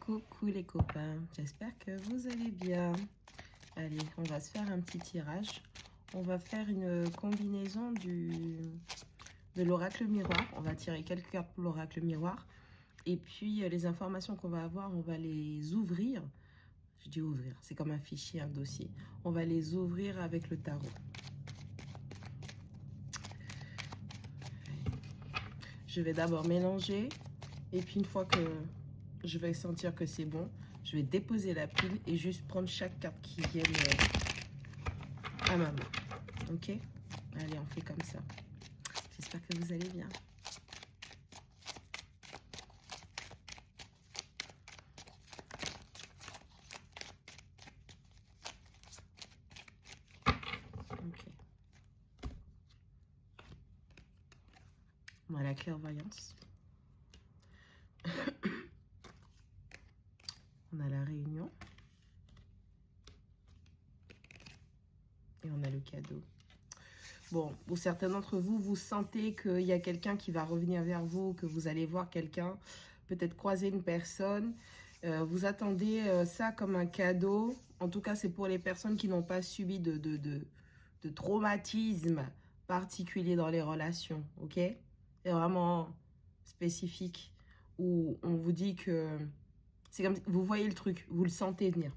Coucou les copains, j'espère que vous allez bien. Allez, on va se faire un petit tirage. On va faire une combinaison de l'oracle miroir. On va tirer quelques cartes pour l'oracle miroir. Et puis les informations qu'on va avoir, on va les ouvrir. Je dis ouvrir, c'est comme un fichier, un dossier. On va les ouvrir avec le tarot. Je vais d'abord mélanger. Et puis une fois que je vais sentir que c'est bon, je vais déposer la pile et juste prendre chaque carte qui vienne à ma main. Ok? Allez, on fait comme ça. J'espère que vous allez bien. Ok. On a la clairvoyance. On a la réunion. Et on a le cadeau. Bon, pour certains d'entre vous, vous sentez qu'il y a quelqu'un qui va revenir vers vous, que vous allez voir quelqu'un, peut-être croiser une personne. Vous attendez ça comme un cadeau. En tout cas, c'est pour les personnes qui n'ont pas subi de traumatisme particulier dans les relations, ok? C'est vraiment spécifique où on vous dit que c'est comme vous voyez le truc, vous le sentez venir.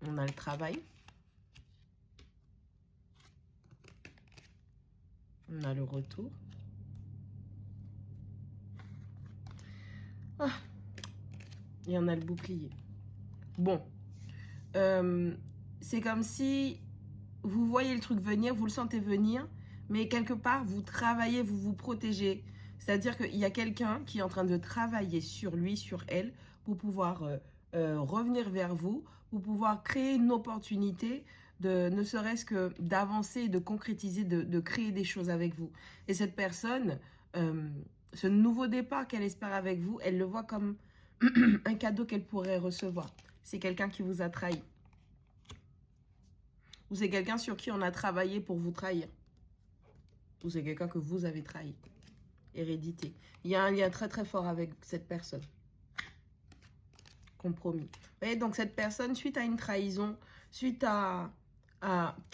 On a le travail. On a le retour. Ah, et on a le bouclier. Bon, c'est comme si vous voyez le truc venir, vous le sentez venir, mais quelque part, vous travaillez, vous vous protégez. C'est-à-dire qu'il y a quelqu'un qui est en train de travailler sur lui, sur elle, pour pouvoir revenir vers vous, pour pouvoir créer une opportunité de ne serait-ce que d'avancer, de concrétiser, de créer des choses avec vous. Et cette personne, ce nouveau départ qu'elle espère avec vous, elle le voit comme un cadeau qu'elle pourrait recevoir. C'est quelqu'un qui vous a trahi. Ou c'est quelqu'un sur qui on a travaillé pour vous trahir. Ou c'est quelqu'un que vous avez trahi. Hérédité. Il y a un lien très très fort avec cette personne. Compromis. Vous voyez, donc cette personne, suite à une trahison, suite à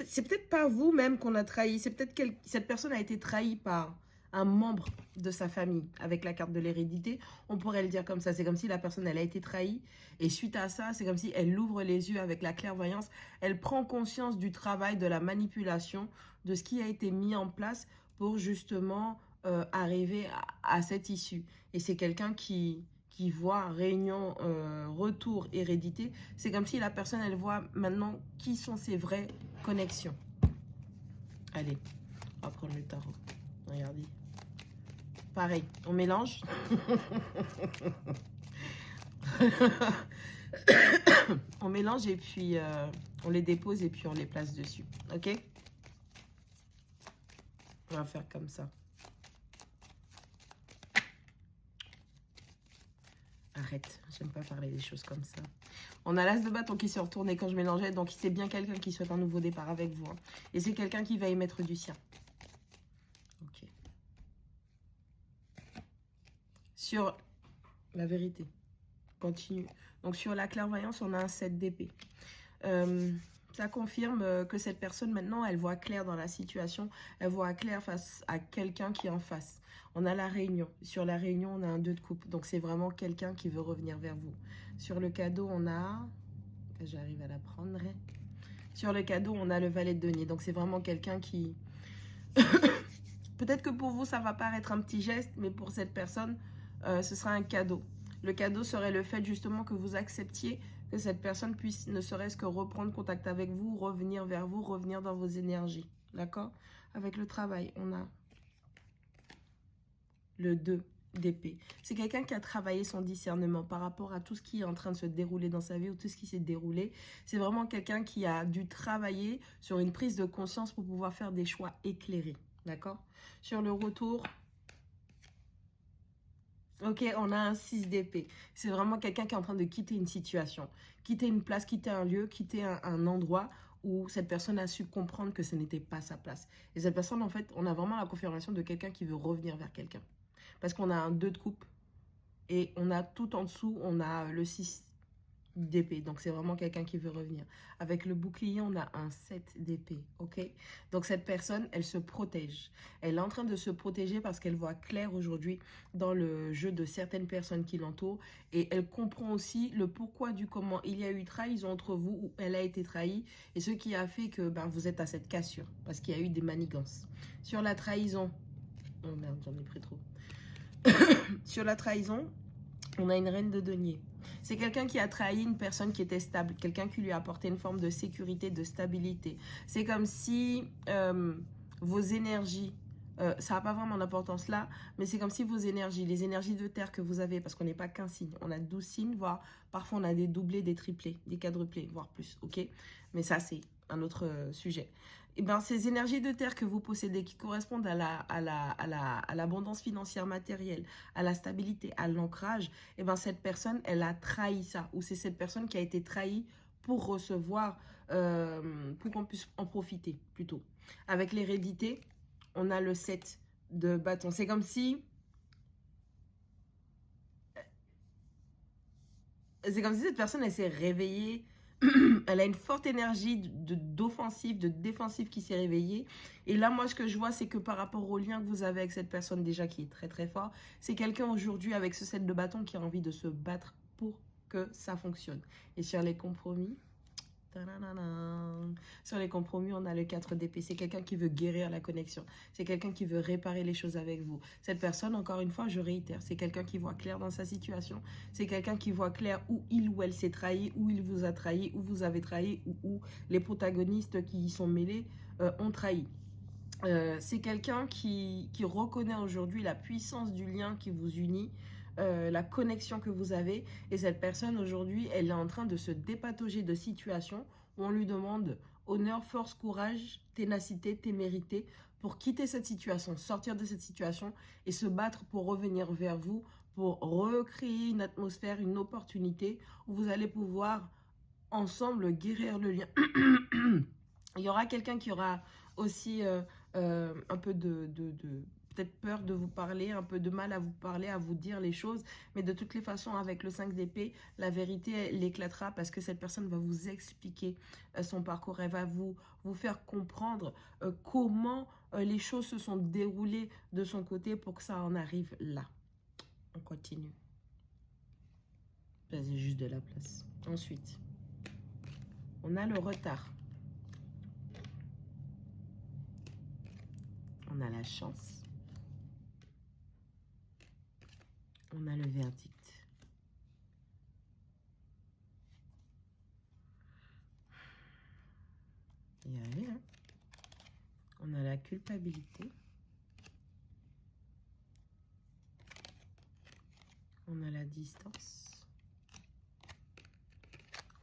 c'est peut-être pas vous-même qu'on a trahi. C'est peut-être que cette personne a été trahie par un membre de sa famille. Avec la carte de l'hérédité, on pourrait le dire comme ça. C'est comme si la personne, elle a été trahie. Et suite à ça, c'est comme si elle ouvre les yeux avec la clairvoyance. Elle prend conscience du travail, de la manipulation, de ce qui a été mis en place pour justement arriver à cette issue. Et c'est quelqu'un qui voit réunion, retour, hérédité. C'est comme si la personne, elle voit maintenant qui sont ses vraies connexions. Allez, on va prendre le tarot. Regardez. Pareil, on mélange. On mélange et puis on les dépose et puis on les place dessus. Ok? On va faire comme ça. Arrête, j'aime pas parler des choses comme ça. On a l'as de bâton qui se retournait quand je mélangeais, donc c'est bien quelqu'un qui souhaite un nouveau départ avec vous. Hein. Et c'est quelqu'un qui va y mettre du sien. Ok. Sur la vérité, continue. Donc sur la clairvoyance, on a un 7 d'épée. Ça confirme que cette personne, maintenant, elle voit clair dans la situation. Elle voit clair face à quelqu'un qui est en face. On a la réunion. Sur la réunion, on a un 2 de coupe. Donc, c'est vraiment quelqu'un qui veut revenir vers vous. Sur le cadeau, on a... J'arrive à la prendre. Sur le cadeau, on a le valet de denier. Donc, c'est vraiment quelqu'un qui... Peut-être que pour vous, ça va paraître un petit geste, mais pour cette personne, ce sera un cadeau. Le cadeau serait le fait justement que vous acceptiez que cette personne puisse ne serait-ce que reprendre contact avec vous, revenir vers vous, revenir dans vos énergies. D'accord? Avec le travail, on a le 2 d'épée. C'est quelqu'un qui a travaillé son discernement par rapport à tout ce qui est en train de se dérouler dans sa vie ou tout ce qui s'est déroulé. C'est vraiment quelqu'un qui a dû travailler sur une prise de conscience pour pouvoir faire des choix éclairés. D'accord? Sur le retour... Ok, on a un 6 d'épée. C'est vraiment quelqu'un qui est en train de quitter une situation, quitter une place, quitter un lieu, quitter un endroit où cette personne a su comprendre que ce n'était pas sa place. Et cette personne, en fait, on a vraiment la confirmation de quelqu'un qui veut revenir vers quelqu'un. Parce qu'on a un 2 de coupe. Et on a tout en dessous, on a le 6 d'épée. Donc, c'est vraiment quelqu'un qui veut revenir. Avec le bouclier, on a un 7 d'épée, ok? Donc, cette personne, elle se protège. Elle est en train de se protéger parce qu'elle voit clair aujourd'hui dans le jeu de certaines personnes qui l'entourent. Et elle comprend aussi le pourquoi du comment. Il y a eu trahison entre vous, ou elle a été trahie. Et ce qui a fait que vous êtes à cette cassure. Parce qu'il y a eu des manigances. Sur la trahison... Oh merde, j'en ai pris trop. Sur la trahison, on a une reine de denier. C'est quelqu'un qui a trahi une personne qui était stable, quelqu'un qui lui a apporté une forme de sécurité, de stabilité. C'est comme si vos énergies, ça n'a pas vraiment d'importance là, mais c'est comme si vos énergies, les énergies de terre que vous avez, parce qu'on n'est pas qu'un signe, on a 12 signes, voire parfois on a des doublés, des triplés, des quadruplés, voire plus, ok? Mais ça, c'est un autre sujet. Et bien, ces énergies de terre que vous possédez, qui correspondent à l'abondance financière matérielle, à la stabilité, à l'ancrage, et bien cette personne, elle a trahi ça. Ou c'est cette personne qui a été trahie pour recevoir, pour qu'on puisse en profiter, plutôt. Avec l'hérédité, on a le 7 de bâton. C'est comme si... C'est comme si cette personne, elle s'est réveillée. Elle a une forte énergie d'offensive, de défensive qui s'est réveillée. Et là, moi, ce que je vois, c'est que par rapport au lien que vous avez avec cette personne déjà qui est très, très fort, c'est quelqu'un aujourd'hui avec ce 7 de bâton qui a envie de se battre pour que ça fonctionne. Et sur les compromis... Sur les compromis, on a le 4 d'épée. C'est quelqu'un qui veut guérir la connexion. C'est quelqu'un qui veut réparer les choses avec vous. Cette personne, encore une fois, je réitère, c'est quelqu'un qui voit clair dans sa situation. C'est quelqu'un qui voit clair où il ou elle s'est trahi, où il vous a trahi, où vous avez trahi, où les protagonistes qui y sont mêlés ont trahi. C'est quelqu'un qui reconnaît aujourd'hui la puissance du lien qui vous unit, la connexion que vous avez. Et cette personne aujourd'hui, elle est en train de se dépatauger de situations où on lui demande honneur, force, courage, ténacité, témérité pour quitter cette situation, sortir de cette situation et se battre pour revenir vers vous, pour recréer une atmosphère, une opportunité où vous allez pouvoir ensemble guérir le lien. Il y aura quelqu'un qui aura aussi un peu peut-être peur de vous parler, un peu de mal à vous parler, à vous dire les choses. Mais de toutes les façons, avec le 5 d'épée, la vérité, elle éclatera parce que cette personne va vous expliquer son parcours. Elle va vous faire comprendre comment les choses se sont déroulées de son côté pour que ça en arrive là. On continue. Là, j'ai juste de la place. Ensuite, on a le retard. On a la chance. On a le verdict. Il y a rien. On a la culpabilité. On a la distance.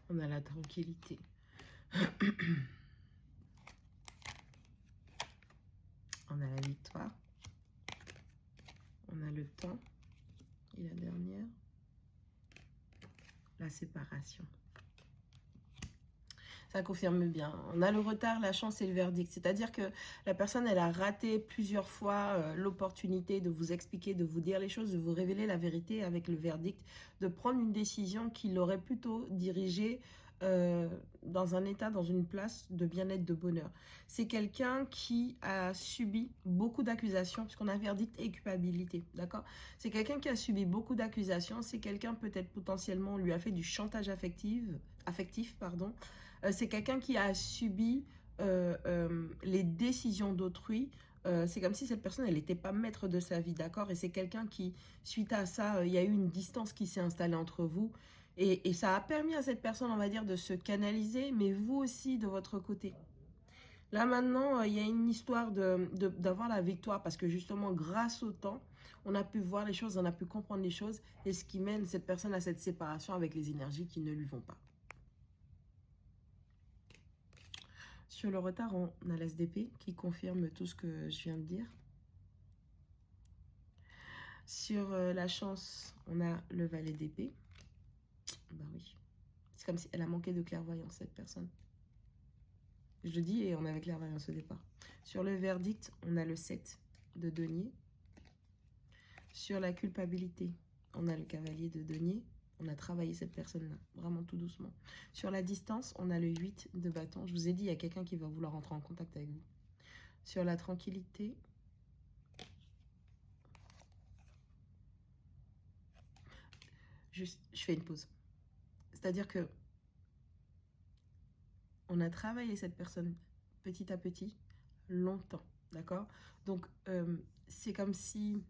On a la tranquillité. On a la victoire. On a le temps. Et la dernière, la séparation. Ça confirme bien. On a le retard, la chance et le verdict. C'est-à-dire que la personne, elle a raté plusieurs fois l'opportunité de vous expliquer, de vous dire les choses, de vous révéler la vérité avec le verdict, de prendre une décision qui l'aurait plutôt dirigée dans un état, dans une place de bien-être, de bonheur. C'est quelqu'un qui a subi beaucoup d'accusations, puisqu'on a verdict et culpabilité, d'accord? C'est quelqu'un qui a subi beaucoup d'accusations. C'est quelqu'un, peut-être potentiellement, on lui a fait du chantage affectif, pardon. C'est quelqu'un qui a subi les décisions d'autrui. C'est comme si cette personne, elle n'était pas maître de sa vie, d'accord? Et c'est quelqu'un qui, suite à ça, il y a eu une distance qui s'est installée entre vous. Et ça a permis à cette personne, on va dire, de se canaliser, mais vous aussi de votre côté. Là, maintenant, il y a une histoire d'avoir la victoire parce que justement, grâce au temps, on a pu voir les choses, on a pu comprendre les choses et ce qui mène cette personne à cette séparation avec les énergies qui ne lui vont pas. Sur le retard, on a l'As d'épée qui confirme tout ce que je viens de dire. Sur la chance, on a le valet d'épée. Ben oui. C'est comme si elle a manqué de clairvoyance, cette personne. Je le dis et on avait clairvoyance au départ. Sur le verdict, on a le 7 de denier. Sur la culpabilité, on a le cavalier de denier. On a travaillé cette personne-là, vraiment tout doucement. Sur la distance, on a le 8 de bâton. Je vous ai dit, il y a quelqu'un qui va vouloir entrer en contact avec vous. Sur la tranquillité, juste, je fais une pause. C'est-à-dire que on a travaillé cette personne petit à petit, longtemps, d'accord? Donc, c'est comme si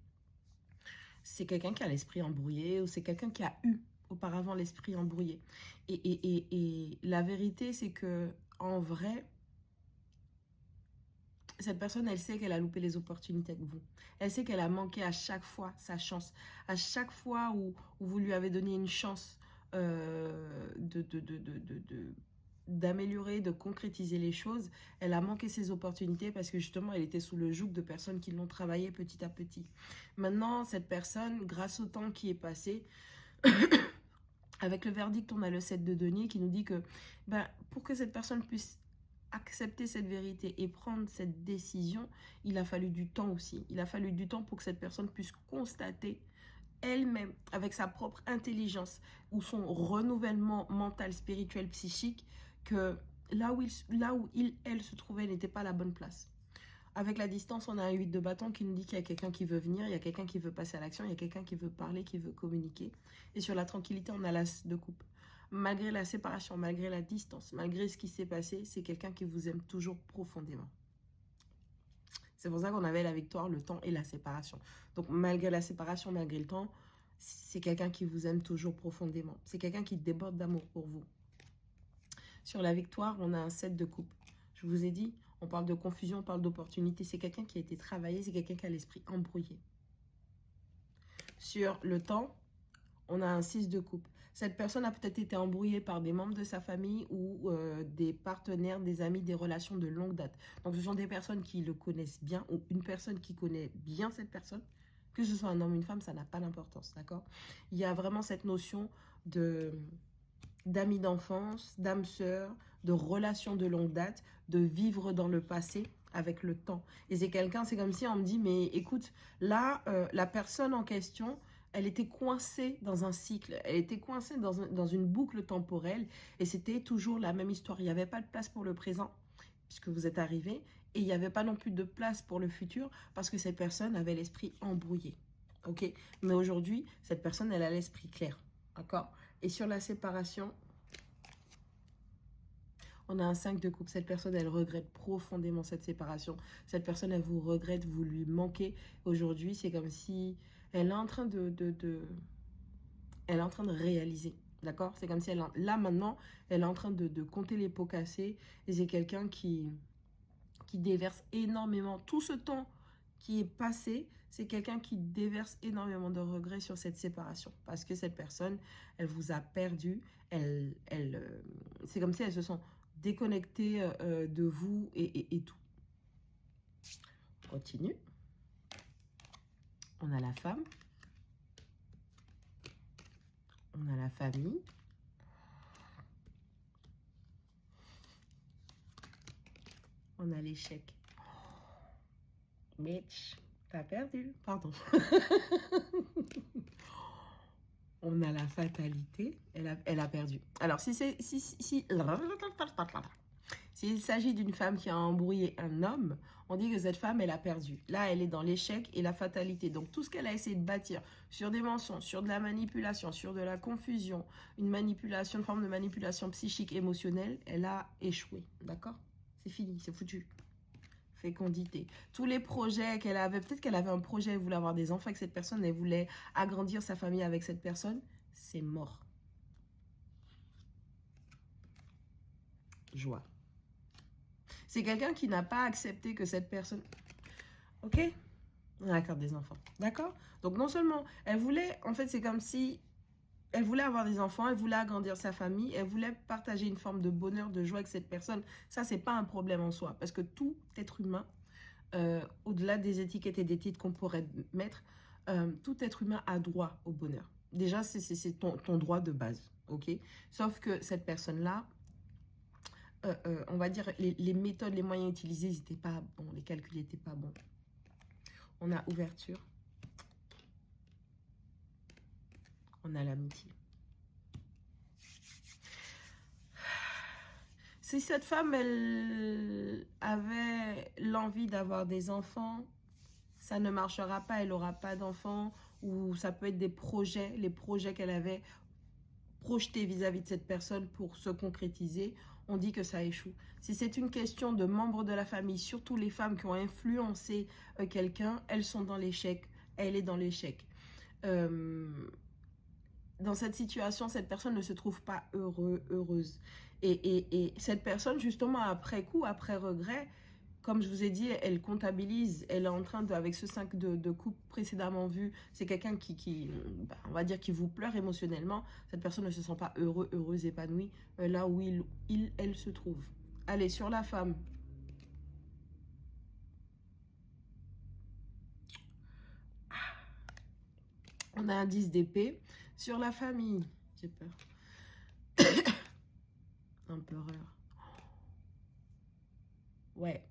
c'est quelqu'un qui a l'esprit embrouillé ou c'est quelqu'un qui a eu auparavant l'esprit embrouillé. Et la vérité, c'est que en vrai, cette personne, elle sait qu'elle a loupé les opportunités avec vous. Elle sait qu'elle a manqué à chaque fois sa chance. À chaque fois où vous lui avez donné une chance d'améliorer, de concrétiser les choses, elle a manqué ses opportunités parce que justement, elle était sous le joug de personnes qui l'ont travaillé petit à petit. Maintenant, cette personne, grâce au temps qui est passé, avec le verdict, on a le 7 de denier qui nous dit que pour que cette personne puisse accepter cette vérité et prendre cette décision, il a fallu du temps aussi. Il a fallu du temps pour que cette personne puisse constater elle-même, avec sa propre intelligence ou son renouvellement mental, spirituel, psychique, que là où elle se trouvait n'était pas la bonne place. Avec la distance, on a un 8 de bâton qui nous dit qu'il y a quelqu'un qui veut venir, il y a quelqu'un qui veut passer à l'action, il y a quelqu'un qui veut parler, qui veut communiquer. Et sur la tranquillité, on a l'as de coupe. Malgré la séparation, malgré la distance, malgré ce qui s'est passé, c'est quelqu'un qui vous aime toujours profondément. C'est pour ça qu'on avait la victoire, le temps et la séparation. Donc malgré la séparation, malgré le temps, c'est quelqu'un qui vous aime toujours profondément. C'est quelqu'un qui déborde d'amour pour vous. Sur la victoire, on a un 7 de coupe. Je vous ai dit, on parle de confusion, on parle d'opportunité. C'est quelqu'un qui a été travaillé, c'est quelqu'un qui a l'esprit embrouillé. Sur le temps, on a un 6 de coupe. Cette personne a peut-être été embrouillée par des membres de sa famille ou des partenaires, des amis, des relations de longue date. Donc, ce sont des personnes qui le connaissent bien ou une personne qui connaît bien cette personne. Que ce soit un homme ou une femme, ça n'a pas d'importance, d'accord? Il y a vraiment cette notion d'amis d'enfance, d'âme sœur, de relations de longue date, de vivre dans le passé avec le temps. Et c'est quelqu'un, c'est comme si on me dit, mais écoute, là, la personne en question, elle était coincée dans un cycle, elle était coincée dans une boucle temporelle et c'était toujours la même histoire. Il n'y avait pas de place pour le présent puisque vous êtes arrivé et il n'y avait pas non plus de place pour le futur parce que cette personne avait l'esprit embrouillé. Ok? Mais aujourd'hui, cette personne, elle a l'esprit clair. D'accord? Et sur la séparation, on a un 5 de coupe. Cette personne, elle regrette profondément cette séparation. Cette personne, elle vous regrette, vous lui manquez. Aujourd'hui, c'est comme si elle est en train elle est en train de réaliser. D'accord? C'est comme si là, maintenant, elle est en train de compter les pots cassés. Et c'est quelqu'un qui déverse énormément. Tout ce temps qui est passé, c'est quelqu'un qui déverse énormément de regrets sur cette séparation. Parce que cette personne, elle vous a perdu. C'est comme si elles se sont déconnectées de vous et tout. On continue. On a la femme. On a la famille. On a l'échec. Bitch, t'as perdu. Pardon. On a la fatalité. Elle a perdu. Alors, s'il s'agit d'une femme qui a embrouillé un homme, on dit que cette femme, elle a perdu. Là, elle est dans l'échec et la fatalité. Donc, tout ce qu'elle a essayé de bâtir sur des mensonges, sur de la manipulation, sur de la confusion, une forme de manipulation psychique, émotionnelle, elle a échoué. D'accord? C'est fini, c'est foutu. Fécondité. Tous les projets qu'elle avait, peut-être qu'elle avait un projet, elle voulait avoir des enfants avec cette personne, elle voulait agrandir sa famille avec cette personne, c'est mort. Joie. C'est quelqu'un qui n'a pas accepté que cette personne... Ok? On a la carte des enfants. D'accord? Donc non seulement, elle voulait, en fait c'est comme si... Elle voulait avoir des enfants, elle voulait agrandir sa famille, elle voulait partager une forme de bonheur, de joie avec cette personne. Ça, c'est pas un problème en soi. Parce que tout être humain, au-delà des étiquettes et des titres qu'on pourrait mettre, tout être humain a droit au bonheur. Déjà, c'est ton droit de base. Ok? Sauf que cette personne-là, on va dire, les méthodes, les moyens utilisés, ils n'étaient pas bons. Les calculs n'étaient pas bons. On a ouverture. on a l'amitié. Si cette femme, elle avait l'envie d'avoir des enfants, ça ne marchera pas, elle n'aura pas d'enfants, ou ça peut être des projets, les projets qu'elle avait projetés vis-à-vis de cette personne pour se concrétiser, on dit que ça échoue. Si c'est une question de membres de la famille, surtout les femmes qui ont influencé quelqu'un, elles sont dans l'échec, elle est dans l'échec. Dans cette situation, cette personne ne se trouve pas heureuse. Et cette personne, justement, après coup, après regret, comme je vous ai dit, elle comptabilise, elle est en train de, avec ce 5 de coupe précédemment vu, c'est quelqu'un on va dire, qui vous pleure émotionnellement. Cette personne ne se sent pas heureuse, épanouie, là où elle se trouve. Allez, sur la femme. On a un 10 d'épée. Sur la famille, j'ai peur. Empereur. Ouais.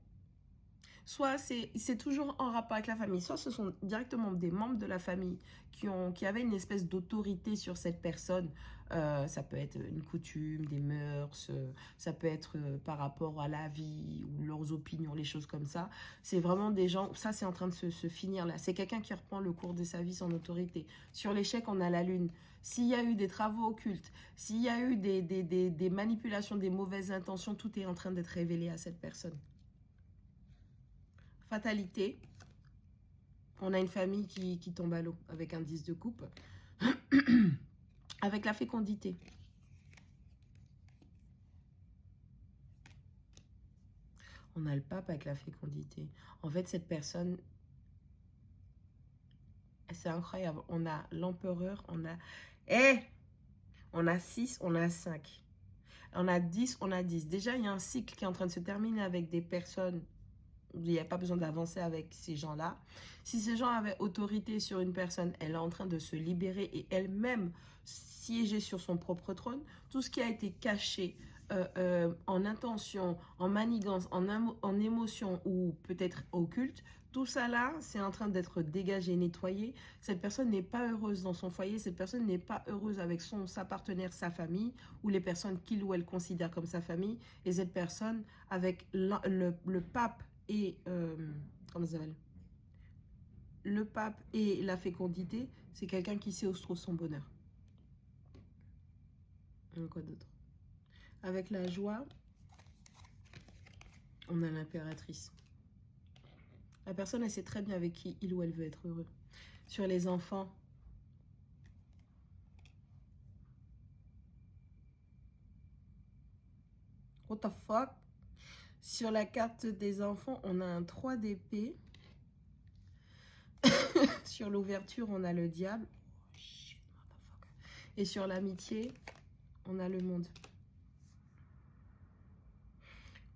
Soit c'est toujours en rapport avec la famille, soit ce sont directement des membres de la famille qui avaient une espèce d'autorité sur cette personne. Ça peut être une coutume, des mœurs, ça peut être par rapport à la vie ou leurs opinions, les choses comme ça. C'est vraiment des gens, ça c'est en train de se finir là. C'est quelqu'un qui reprend le cours de sa vie sans autorité. Sur l'échec, on a la lune. S'il y a eu des travaux occultes, s'il y a eu des manipulations, des mauvaises intentions, tout est en train d'être révélé à cette personne. Fatalité, on a une famille qui tombe à l'eau avec un 10 de coupe, avec la fécondité. On a le pape avec la fécondité. En fait, cette personne, c'est incroyable. On a l'empereur, on a... on a 6, on a 5. On a 10, on a 10. Déjà, il y a un cycle qui est en train de se terminer avec des personnes. Il n'y a pas besoin d'avancer avec ces gens-là. Si ces gens avaient autorité sur une personne, elle est en train de se libérer et elle-même siéger sur son propre trône. Tout ce qui a été caché en intention, en manigance, en émotion ou peut-être occulte, tout ça là, c'est en train d'être dégagé, nettoyé. Cette personne n'est pas heureuse dans son foyer, cette personne n'est pas heureuse avec sa partenaire, sa famille, ou les personnes qu'il ou elle considère comme sa famille. Et cette personne, avec le pape, et comment ça s'appelle, le pape et la fécondité, c'est quelqu'un qui sait où se trouve son bonheur. Quoi d'autre? Avec la joie, on a l'impératrice. La personne, elle sait très bien avec qui il ou elle veut être heureux. Sur les enfants, what the fuck? Sur la carte des enfants, on a un 3 d'épée. Sur l'ouverture, on a le diable. Oh, shit, et sur l'amitié, on a le monde.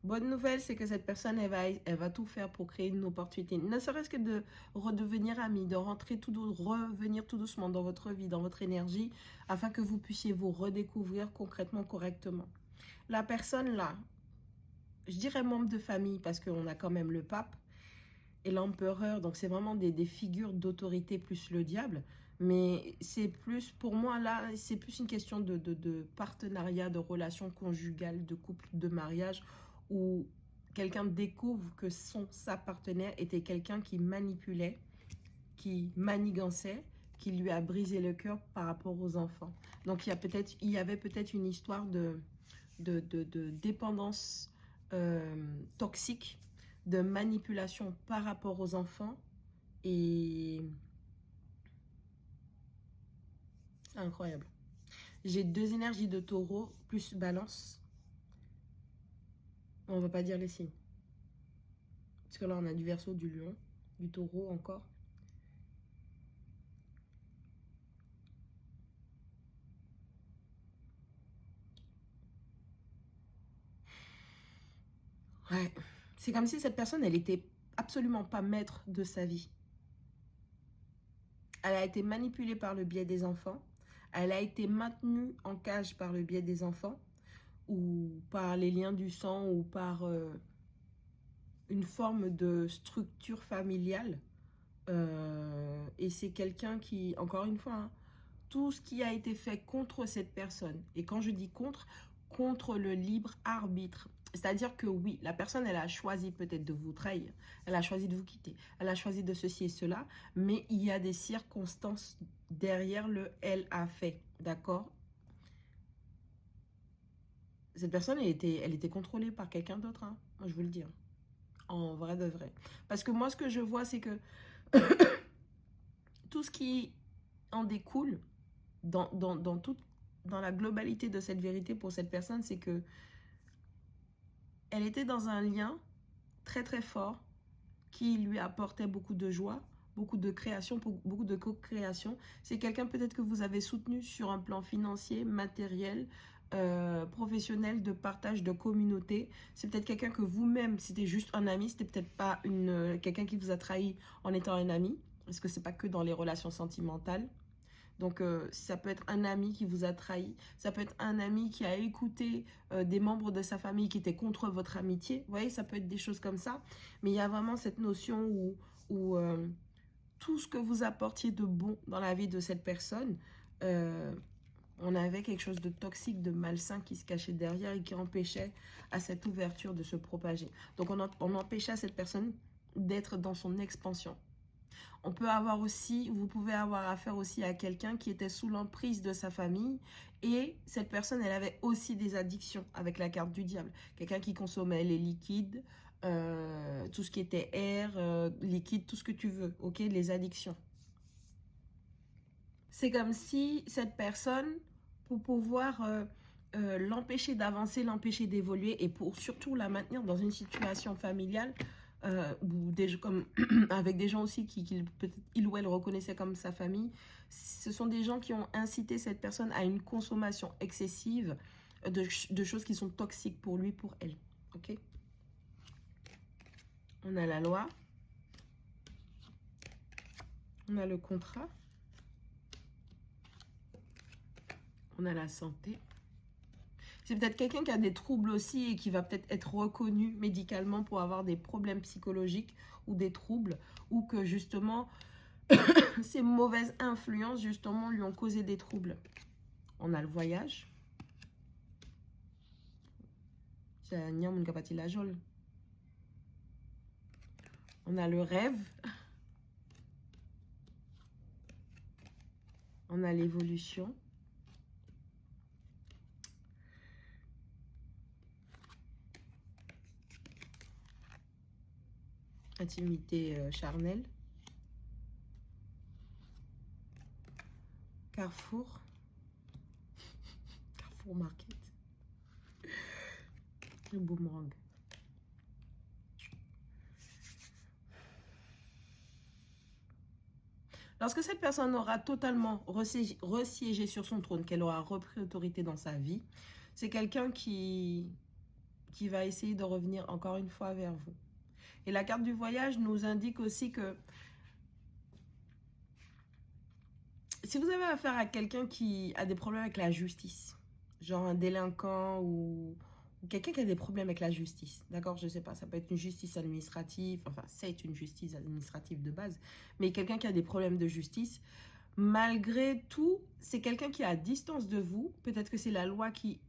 Bonne nouvelle, c'est que cette personne, elle va tout faire pour créer une opportunité. Ne serait-ce que de redevenir amie, de revenir tout doucement dans votre vie, dans votre énergie, afin que vous puissiez vous redécouvrir concrètement, correctement. La personne là, je dirais membre de famille, parce qu'on a quand même le pape et l'empereur, donc c'est vraiment des figures d'autorité plus le diable. Mais c'est plus, pour moi là, c'est plus une question de partenariat, de relation conjugale, de couple, de mariage, où quelqu'un découvre que sa partenaire était quelqu'un qui manipulait, qui manigançait, qui lui a brisé le cœur par rapport aux enfants. Donc il y avait peut-être une histoire de dépendance toxique, de manipulation par rapport aux enfants, et c'est incroyable. J'ai 2 énergies de taureau plus balance. On va pas dire les signes. Parce que là, on a du Verseau, du Lion, du Taureau encore. Ouais. C'est comme si cette personne, elle était absolument pas maître de sa vie. Elle a été manipulée par le biais des enfants. Elle a été maintenue en cage par le biais des enfants, ou par les liens du sang, ou par une forme de structure familiale. Et c'est quelqu'un qui, encore une fois, hein, tout ce qui a été fait contre cette personne. Et quand je dis contre le libre arbitre. C'est-à-dire que oui, la personne, elle a choisi peut-être de vous trahir, elle a choisi de vous quitter, elle a choisi de ceci et cela, mais il y a des circonstances derrière le « elle a fait », d'accord? Cette personne, elle était contrôlée par quelqu'un d'autre, hein. Moi, je veux le dire, en vrai de vrai. Parce que moi, ce que je vois, c'est que tout ce qui en découle dans la globalité de cette vérité pour cette personne, c'est que elle était dans un lien très très fort qui lui apportait beaucoup de joie, beaucoup de création, beaucoup de co-création. C'est quelqu'un peut-être que vous avez soutenu sur un plan financier, matériel, professionnel, de partage, de communauté. C'est peut-être quelqu'un que vous-même, c'était juste un ami, c'était peut-être pas quelqu'un qui vous a trahi en étant un ami, parce que c'est pas que dans les relations sentimentales. Donc, ça peut être un ami qui vous a trahi. Ça peut être un ami qui a écouté des membres de sa famille qui étaient contre votre amitié. Vous voyez, ça peut être des choses comme ça. Mais il y a vraiment cette notion où tout ce que vous apportiez de bon dans la vie de cette personne, on avait quelque chose de toxique, de malsain qui se cachait derrière et qui empêchait à cette ouverture de se propager. Donc, on empêchait à cette personne d'être dans son expansion. On peut avoir aussi, vous pouvez avoir affaire aussi à quelqu'un qui était sous l'emprise de sa famille et cette personne, elle avait aussi des addictions avec la carte du diable. Quelqu'un qui consommait les liquides, tout ce qui était air, liquide, tout ce que tu veux, ok, les addictions. C'est comme si cette personne, pour pouvoir l'empêcher d'avancer, l'empêcher d'évoluer et pour surtout la maintenir dans une situation familiale, ou comme avec des gens aussi peut-être il ou elle reconnaissait comme sa famille, ce sont des gens qui ont incité cette personne à une consommation excessive de choses qui sont toxiques pour lui, pour elle. Ok? On a la loi, on a le contrat, on a la santé. C'est peut-être quelqu'un qui a des troubles aussi et qui va peut-être être reconnu médicalement pour avoir des problèmes psychologiques ou des troubles, ou que justement ces mauvaises influences justement lui ont causé des troubles. On a le voyage. On a le rêve. On a l'évolution. Intimité charnelle. Carrefour. Carrefour Market. Le boomerang. Lorsque cette personne aura totalement resiégé sur son trône, qu'elle aura repris autorité dans sa vie, c'est quelqu'un qui va essayer de revenir encore une fois vers vous. Et la carte du voyage nous indique aussi que si vous avez affaire à quelqu'un qui a des problèmes avec la justice, genre un délinquant ou quelqu'un qui a des problèmes avec la justice, d'accord, je sais pas, ça peut être une justice administrative, enfin c'est une justice administrative de base, mais quelqu'un qui a des problèmes de justice, malgré tout, c'est quelqu'un qui est à distance de vous, peut-être que c'est la loi qui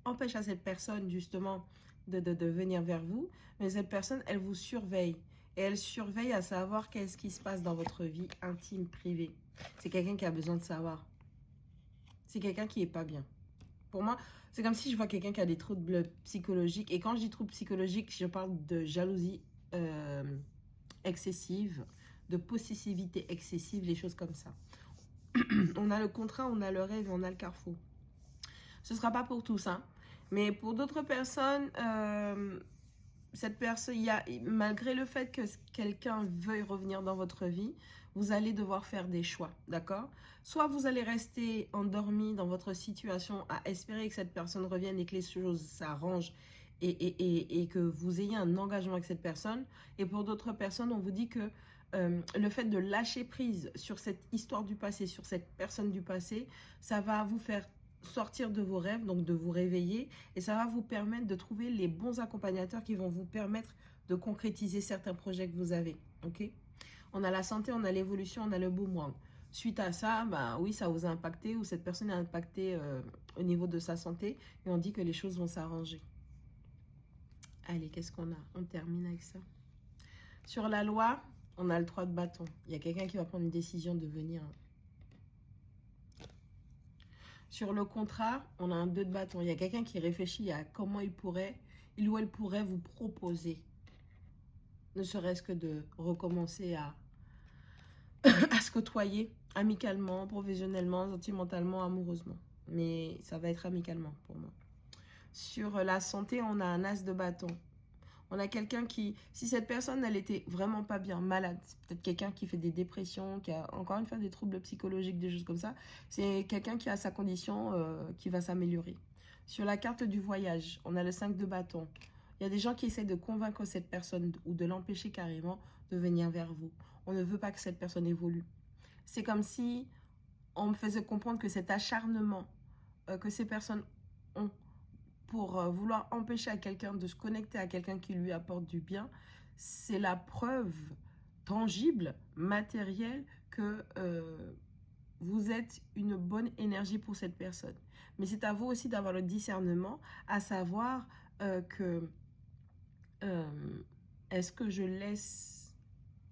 empêche à cette personne justement de venir vers vous, mais cette personne, elle vous surveille, et elle surveille à savoir qu'est-ce qui se passe dans votre vie intime, privée. C'est quelqu'un qui a besoin de savoir. C'est quelqu'un qui n'est pas bien. Pour moi, c'est comme si je vois quelqu'un qui a des troubles psychologiques. Et quand je dis troubles psychologiques, je parle de jalousie excessive, de possessivité excessive, les choses comme ça. On a le contrat, on a le rêve, on a le carrefour. Ce ne sera pas pour tous, hein. Mais pour d'autres personnes, cette personne, malgré le fait que quelqu'un veuille revenir dans votre vie, vous allez devoir faire des choix, d'accord? Soit vous allez rester endormi dans votre situation à espérer que cette personne revienne et que les choses s'arrangent et que vous ayez un engagement avec cette personne. Et pour d'autres personnes, on vous dit que le fait de lâcher prise sur cette histoire du passé, sur cette personne du passé, ça va vous faire sortir de vos rêves, donc de vous réveiller, et ça va vous permettre de trouver les bons accompagnateurs qui vont vous permettre de concrétiser certains projets que vous avez, ok? On a la santé, on a l'évolution, on a le boomerang. Suite à ça, bah oui, ça vous a impacté ou cette personne est impactée au niveau de sa santé et on dit que les choses vont s'arranger. Allez, qu'est-ce qu'on a? On termine avec ça. Sur la loi, on a le 3 de bâton. Il y a quelqu'un qui va prendre une décision de venir. Sur le contrat, on a un 2 de bâton. Il y a quelqu'un qui réfléchit à comment il ou elle pourrait vous proposer, ne serait-ce que de recommencer à se côtoyer amicalement, professionnellement, sentimentalement, amoureusement. Mais ça va être amicalement pour moi. Sur la santé, on a un as de bâton. On a quelqu'un qui, si cette personne, elle était vraiment pas bien, malade, c'est peut-être quelqu'un qui fait des dépressions, qui a encore une fois des troubles psychologiques, des choses comme ça, c'est quelqu'un qui a sa condition qui va s'améliorer. Sur la carte du voyage, on a le 5 de bâton. Il y a des gens qui essaient de convaincre cette personne ou de l'empêcher carrément de venir vers vous. On ne veut pas que cette personne évolue. C'est comme si on me faisait comprendre que cet acharnement que ces personnes ont pour vouloir empêcher à quelqu'un de se connecter à quelqu'un qui lui apporte du bien, c'est la preuve tangible, matérielle, que vous êtes une bonne énergie pour cette personne. Mais c'est à vous aussi d'avoir le discernement, à savoir que est-ce que je laisse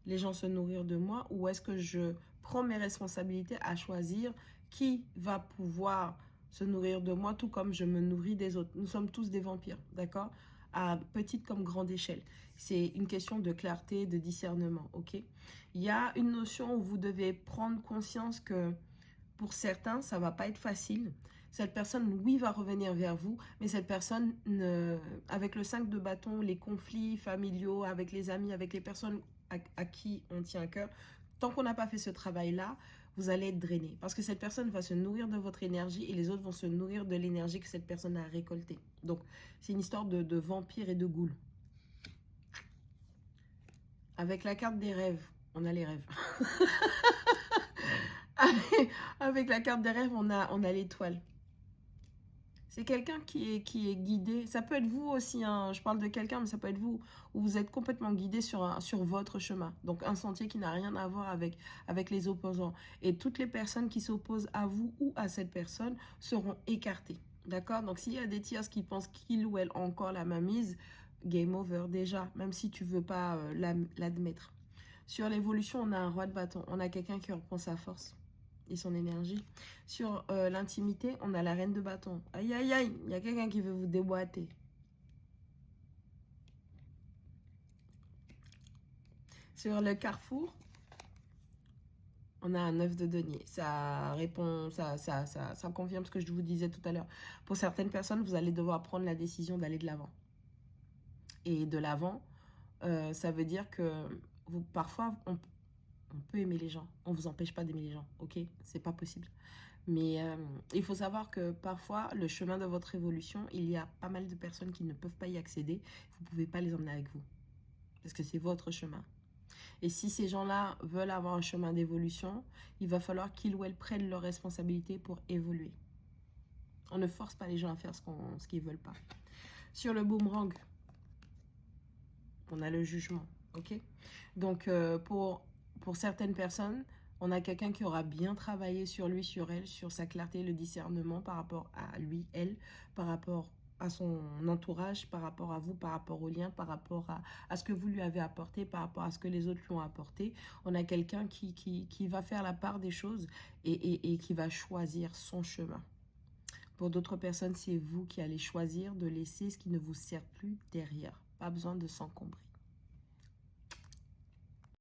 les gens se nourrir de moi ou est-ce que je prends mes responsabilités à choisir qui va pouvoir se nourrir de moi, tout comme je me nourris des autres. Nous sommes tous des vampires, d'accord? À petite comme grande échelle. C'est une question de clarté, de discernement, ok? Il y a une notion où vous devez prendre conscience que pour certains, ça va pas être facile. Cette personne, oui, va revenir vers vous, mais cette personne, avec le 5 de bâton, les conflits familiaux, avec les amis, avec les personnes à qui on tient à cœur, tant qu'on n'a pas fait ce travail-là, vous allez être drainé. Parce que cette personne va se nourrir de votre énergie et les autres vont se nourrir de l'énergie que cette personne a récoltée. Donc, c'est une histoire de vampire et de goule. Avec la carte des rêves, on a les rêves. Avec la carte des rêves, on a l'étoile. C'est quelqu'un qui est guidé. Ça peut être vous aussi, hein. Je parle de quelqu'un, mais ça peut être vous, où vous êtes complètement guidé sur votre chemin. Donc, un sentier qui n'a rien à voir avec les opposants. Et toutes les personnes qui s'opposent à vous ou à cette personne seront écartées. D'accord? Donc, s'il y a des tiers qui pensent qu'il ou elle a encore la main mise, game over déjà, même si tu ne veux pas l'admettre. Sur l'évolution, on a un roi de bâton. On a quelqu'un qui reprend sa force et son énergie. Sur l'intimité, on a la reine de bâton. Aïe, aïe, aïe, il y a quelqu'un qui veut vous déboîter. Sur le carrefour, on a un 9 de denier. Ça répond, ça confirme ce que je vous disais tout à l'heure. Pour certaines personnes, vous allez devoir prendre la décision d'aller de l'avant. Et de l'avant, ça veut dire que parfois, on peut aimer les gens. On ne vous empêche pas d'aimer les gens, ok? C'est pas possible. Mais il faut savoir que parfois, le chemin de votre évolution, il y a pas mal de personnes qui ne peuvent pas y accéder. Vous ne pouvez pas les emmener avec vous. Parce que c'est votre chemin. Et si ces gens-là veulent avoir un chemin d'évolution, il va falloir qu'ils ou elles prennent leurs responsabilités pour évoluer. On ne force pas les gens à faire ce qu'ils ne veulent pas. Sur le boomerang, on a le jugement, ok? Donc, pour certaines personnes, on a quelqu'un qui aura bien travaillé sur lui, sur elle, sur sa clarté, le discernement par rapport à lui, elle, par rapport à son entourage, par rapport à vous, par rapport au lien, par rapport à ce que vous lui avez apporté, par rapport à ce que les autres lui ont apporté. On a quelqu'un qui va faire la part des choses et qui va choisir son chemin. Pour d'autres personnes, c'est vous qui allez choisir de laisser ce qui ne vous sert plus derrière. Pas besoin de s'encombrer.